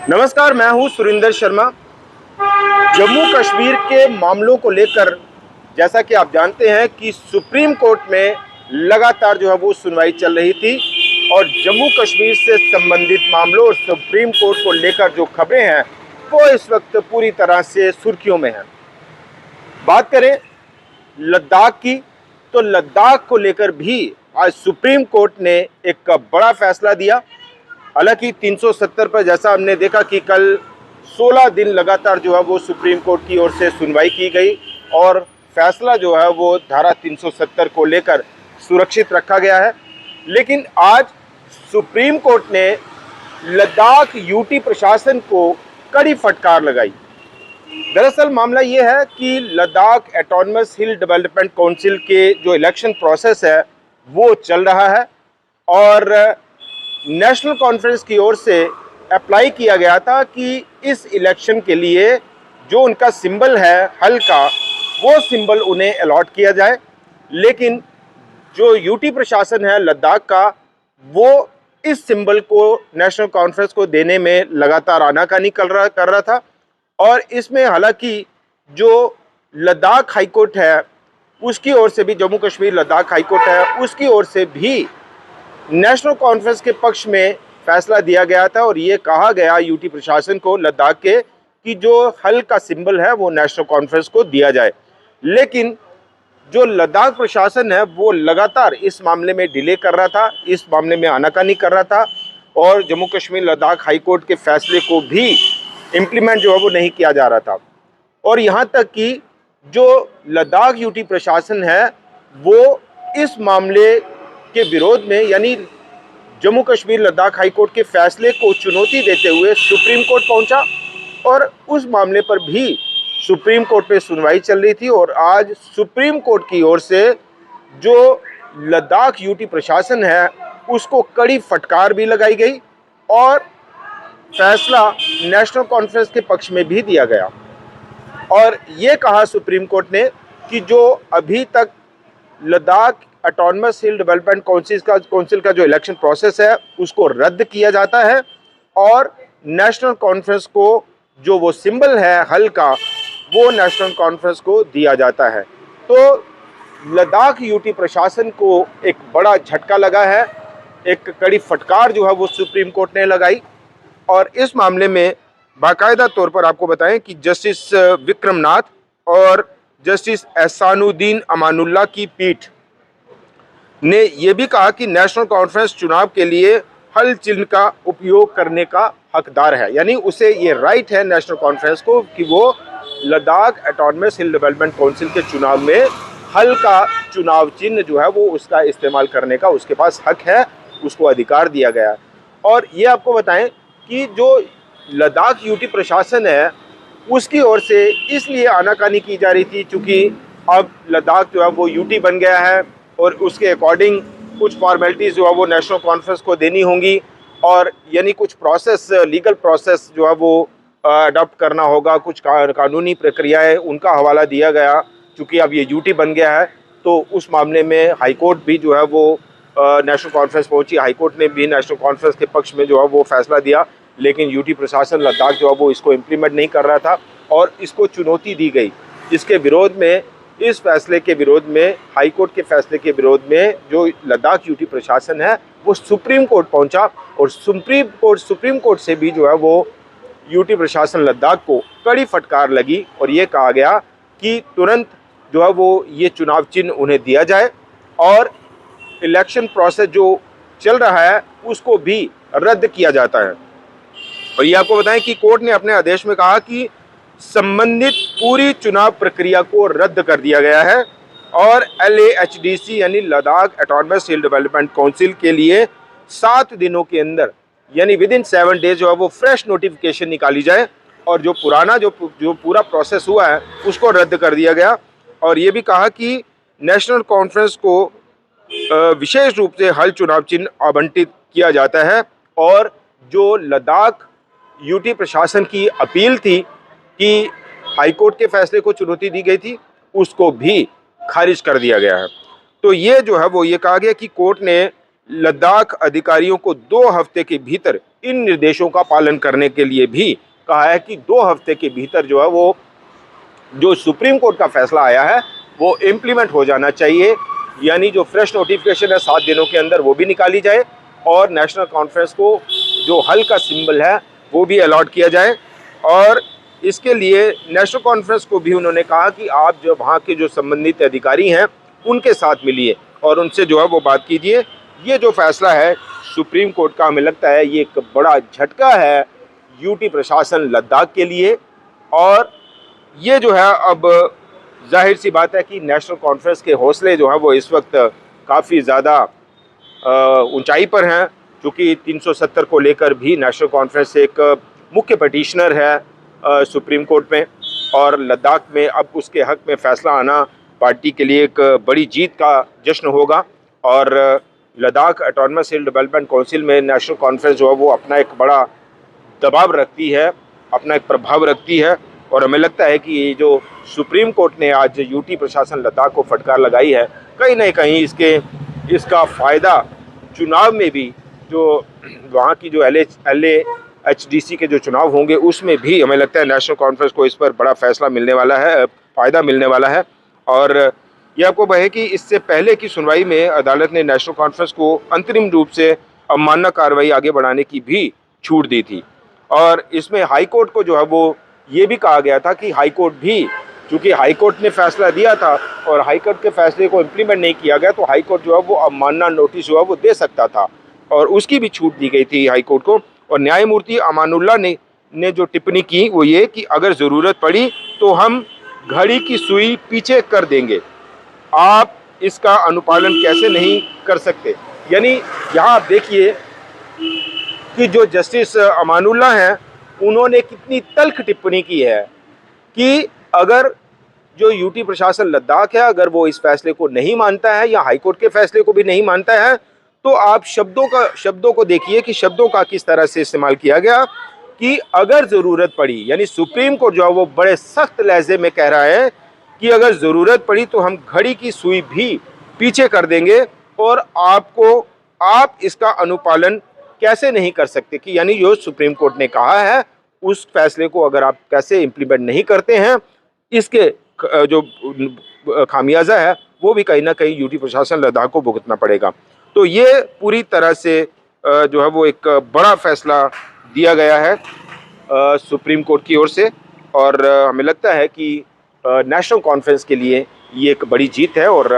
नमस्कार, मैं हूं सुरिंदर शर्मा। जम्मू कश्मीर के मामलों को लेकर जैसा कि आप जानते हैं कि सुप्रीम कोर्ट में लगातार जो है वो सुनवाई चल रही थी और जम्मू कश्मीर से संबंधित मामलों और सुप्रीम कोर्ट को लेकर जो खबरें हैं वो इस वक्त पूरी तरह से सुर्खियों में हैं। बात करें लद्दाख की, तो लद्दाख को लेकर भी आज सुप्रीम कोर्ट ने एक बड़ा फैसला दिया। हालांकि 370 पर जैसा हमने देखा कि कल 16 दिन लगातार जो है वो सुप्रीम कोर्ट की ओर से सुनवाई की गई और फैसला जो है वो धारा 370 को लेकर सुरक्षित रखा गया है। लेकिन आज सुप्रीम कोर्ट ने लद्दाख यूटी प्रशासन को कड़ी फटकार लगाई। दरअसल मामला ये है कि लद्दाख ऑटोनमस हिल डेवलपमेंट काउंसिल के जो इलेक्शन प्रोसेस है वो चल रहा है और नेशनल कॉन्फ्रेंस की ओर से अप्लाई किया गया था कि इस इलेक्शन के लिए जो उनका सिंबल है हल का, वो सिंबल उन्हें अलॉट किया जाए। लेकिन जो यूटी प्रशासन है लद्दाख का, वो इस सिंबल को नेशनल कॉन्फ्रेंस को देने में लगातार आनाकानी कर रहा था और इसमें हालांकि जो लद्दाख हाईकोर्ट है उसकी ओर से भी, जम्मू कश्मीर लद्दाख हाईकोर्ट है उसकी ओर से भी नेशनल कॉन्फ्रेंस के पक्ष में फैसला दिया गया था और ये कहा गया यूटी प्रशासन को लद्दाख के कि जो हल का सिंबल है वो नेशनल कॉन्फ्रेंस को दिया जाए। लेकिन जो लद्दाख प्रशासन है वो लगातार इस मामले में डिले कर रहा था, इस मामले में आनाकानी कर रहा था और जम्मू कश्मीर लद्दाख हाईकोर्ट के फैसले को भी इम्प्लीमेंट जो है वो नहीं किया जा रहा था। और यहाँ तक कि जो लद्दाख यूटी प्रशासन है वो इस मामले के विरोध में, यानी जम्मू कश्मीर लद्दाख हाईकोर्ट के फैसले को चुनौती देते हुए सुप्रीम कोर्ट पहुंचा और उस मामले पर भी सुप्रीम कोर्ट में सुनवाई चल रही थी। और आज सुप्रीम कोर्ट की ओर से जो लद्दाख यूटी प्रशासन है उसको कड़ी फटकार भी लगाई गई और फैसला नेशनल कॉन्फ्रेंस के पक्ष में भी दिया गया। और ये कहा सुप्रीम कोर्ट ने कि जो अभी तक लद्दाख ऑटोनमस हिल डेवलपमेंट काउंसिल का जो इलेक्शन प्रोसेस है उसको रद्द किया जाता है और नेशनल कॉन्फ्रेंस को जो वो सिंबल है हल का वो नेशनल कॉन्फ्रेंस को दिया जाता है। तो लद्दाख यूटी प्रशासन को एक बड़ा झटका लगा है, एक कड़ी फटकार जो है वो सुप्रीम कोर्ट ने लगाई। और इस मामले में बाकायदा तौर पर आपको बताएं कि जस्टिस विक्रमनाथ और जस्टिस एहसानुद्दीन अमानुल्लाह की पीठ ने यह भी कहा कि नेशनल कॉन्फ्रेंस चुनाव के लिए हल चिन्ह का उपयोग करने का हकदार है, यानी उसे ये राइट है नेशनल कॉन्फ्रेंस को कि वो लद्दाख ऑटोनमस हिल डेवलपमेंट काउंसिल के चुनाव में हल का चुनाव चिन्ह जो है वो उसका इस्तेमाल करने का उसके पास हक है, उसको अधिकार दिया गया है। और ये आपको बताएं कि जो लद्दाख यूटी प्रशासन है उसकी ओर से इसलिए आनाकानी की जा रही थी क्योंकि अब लद्दाख जो है वो यूटी बन गया है और उसके अकॉर्डिंग कुछ फॉर्मेलिटीज़ जो है वो नेशनल कॉन्फ्रेंस को देनी होंगी और यानी कुछ प्रोसेस, लीगल प्रोसेस जो है वो अडॉप्ट करना होगा, कुछ कानूनी प्रक्रियाएं उनका हवाला दिया गया। क्योंकि अब ये यूटी बन गया है तो उस मामले में हाई कोर्ट भी जो है वो नेशनल कॉन्फ्रेंस पहुंची, हाई कोर्ट ने भी नेशनल कॉन्फ्रेंस के पक्ष में जो है वो फैसला दिया। लेकिन यूटी प्रशासन लद्दाख जो है वो इसको इम्प्लीमेंट नहीं कर रहा था और इसको चुनौती दी गई। इसके विरोध में, इस फैसले के विरोध में, हाई कोर्ट के फैसले के विरोध में जो लद्दाख यूटी प्रशासन है वो सुप्रीम कोर्ट पहुंचा और सुप्रीम कोर्ट से भी जो है वो यूटी प्रशासन लद्दाख को कड़ी फटकार लगी और ये कहा गया कि तुरंत जो है वो ये चुनाव चिन्ह उन्हें दिया जाए और इलेक्शन प्रोसेस जो चल रहा है उसको भी रद्द किया जाता है। और ये आपको बताएं कि कोर्ट ने अपने आदेश में कहा कि संबंधित पूरी चुनाव प्रक्रिया को रद्द कर दिया गया है और LAHDC यानी लद्दाख ऑटोनमस हिल डेवलपमेंट काउंसिल के लिए 7 दिनों के अंदर, यानी विद इन 7 डेज जो है वो फ्रेश नोटिफिकेशन निकाली जाए और जो पुराना जो पूरा प्रोसेस हुआ है उसको रद्द कर दिया गया। और ये भी कहा कि नेशनल कॉन्फ्रेंस को विशेष रूप से हल चुनाव चिन्ह आवंटित किया जाता है और जो लद्दाख यूटी प्रशासन की अपील थी कि हाईकोर्ट के फैसले को चुनौती दी गई थी उसको भी खारिज कर दिया गया है। तो ये जो है वो ये कहा गया कि कोर्ट ने लद्दाख अधिकारियों को 2 हफ्ते के भीतर इन निर्देशों का पालन करने के लिए भी कहा है कि 2 हफ्ते के भीतर जो है वो जो सुप्रीम कोर्ट का फैसला आया है वो इम्प्लीमेंट हो जाना चाहिए। यानी जो फ्रेश नोटिफिकेशन है 7 दिनों के अंदर वो भी निकाली जाए और नेशनल कॉन्फ्रेंस को जो हल का सिंबल है वो भी अलॉट किया जाए। और इसके लिए नेशनल कॉन्फ्रेंस को भी उन्होंने कहा कि आप जो वहाँ के जो संबंधित अधिकारी हैं उनके साथ मिलिए और उनसे जो है वो बात कीजिए। ये जो फैसला है सुप्रीम कोर्ट का, हमें लगता है ये एक बड़ा झटका है यूटी प्रशासन लद्दाख के लिए। और ये जो है अब जाहिर सी बात है कि नेशनल कॉन्फ्रेंस के हौसले जो हैं वो इस वक्त काफ़ी ज़्यादा ऊंचाई पर हैं, क्योंकि 370 को लेकर भी नेशनल कॉन्फ्रेंस एक मुख्य पटिशनर है सुप्रीम कोर्ट में और लद्दाख में अब उसके हक में फ़ैसला आना पार्टी के लिए एक बड़ी जीत का जश्न होगा। और लद्दाख ऑटोनमस हिल डेवलपमेंट काउंसिल में नेशनल कॉन्फ्रेंस जो है वो अपना एक बड़ा दबाव रखती है, अपना एक प्रभाव रखती है। और हमें लगता है कि ये जो सुप्रीम कोर्ट ने आज यूटी प्रशासन लद्दाख को फटकार लगाई है, कहीं ना कहीं इसका फ़ायदा चुनाव में भी, जो वहाँ की जो LAHDC के जो चुनाव होंगे उसमें भी हमें लगता है नेशनल कॉन्फ्रेंस को इस पर बड़ा फैसला मिलने वाला है, फ़ायदा मिलने वाला है। और ये आपको कहे कि इससे पहले की सुनवाई में अदालत ने नेशनल कॉन्फ्रेंस को अंतरिम रूप से अवमानना कार्रवाई आगे बढ़ाने की भी छूट दी थी। और इसमें हाई कोर्ट को जो है वो ये भी कहा गया था कि हाई कोर्ट भी, चूँकि हाई कोर्ट ने फैसला दिया था और हाई कोर्ट के फैसले को इम्प्लीमेंट नहीं किया गया, तो हाई कोर्ट जो है वो अवमानना नोटिस जो है वो दे सकता था और उसकी भी छूट दी गई थी हाई कोर्ट को। और न्यायमूर्ति अमानुल्लाह ने जो टिप्पणी की वो ये कि अगर ज़रूरत पड़ी तो हम घड़ी की सुई पीछे कर देंगे, आप इसका अनुपालन कैसे नहीं कर सकते। यानी यहाँ आप देखिए कि जो जस्टिस अमानुल्लाह हैं उन्होंने कितनी तल्ख टिप्पणी की है कि अगर जो यूटी प्रशासन लद्दाख है अगर वो इस फैसले को नहीं मानता है या हाईकोर्ट के फैसले को भी नहीं मानता है, तो आप शब्दों को देखिए कि शब्दों का किस तरह से इस्तेमाल किया गया कि अगर ज़रूरत पड़ी, यानी सुप्रीम कोर्ट जो है वो बड़े सख्त लहजे में कह रहा है कि अगर ज़रूरत पड़ी तो हम घड़ी की सुई भी पीछे कर देंगे और आप इसका अनुपालन कैसे नहीं कर सकते। कि यानी जो सुप्रीम कोर्ट ने कहा है उस फैसले को अगर आप कैसे इम्प्लीमेंट नहीं करते हैं, इसके जो खामियाजा है वो भी कहीं ना कहीं यूटी प्रशासन लद्दाख को भुगतना पड़ेगा। तो ये पूरी तरह से जो है वो एक बड़ा फैसला दिया गया है सुप्रीम कोर्ट की ओर से। और हमें लगता है कि नेशनल कॉन्फ्रेंस के लिए ये एक बड़ी जीत है और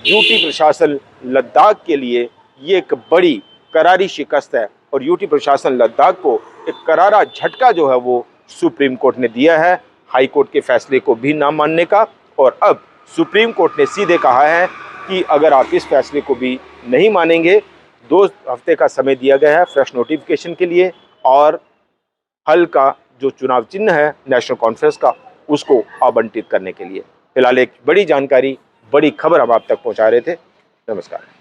यूटी प्रशासन लद्दाख के लिए ये एक बड़ी करारी शिकस्त है। और यूटी प्रशासन लद्दाख को एक करारा झटका जो है वो सुप्रीम कोर्ट ने दिया है हाई कोर्ट के फैसले को भी ना मानने का। और अब सुप्रीम कोर्ट ने सीधे कहा है कि अगर आप इस फैसले को भी नहीं मानेंगे, 2 हफ्ते का समय दिया गया है फ्रेश नोटिफिकेशन के लिए और हल का जो चुनाव चिन्ह है नेशनल कॉन्फ्रेंस का उसको आवंटित करने के लिए। फिलहाल एक बड़ी जानकारी, बड़ी खबर हम आप तक पहुंचा रहे थे। नमस्कार।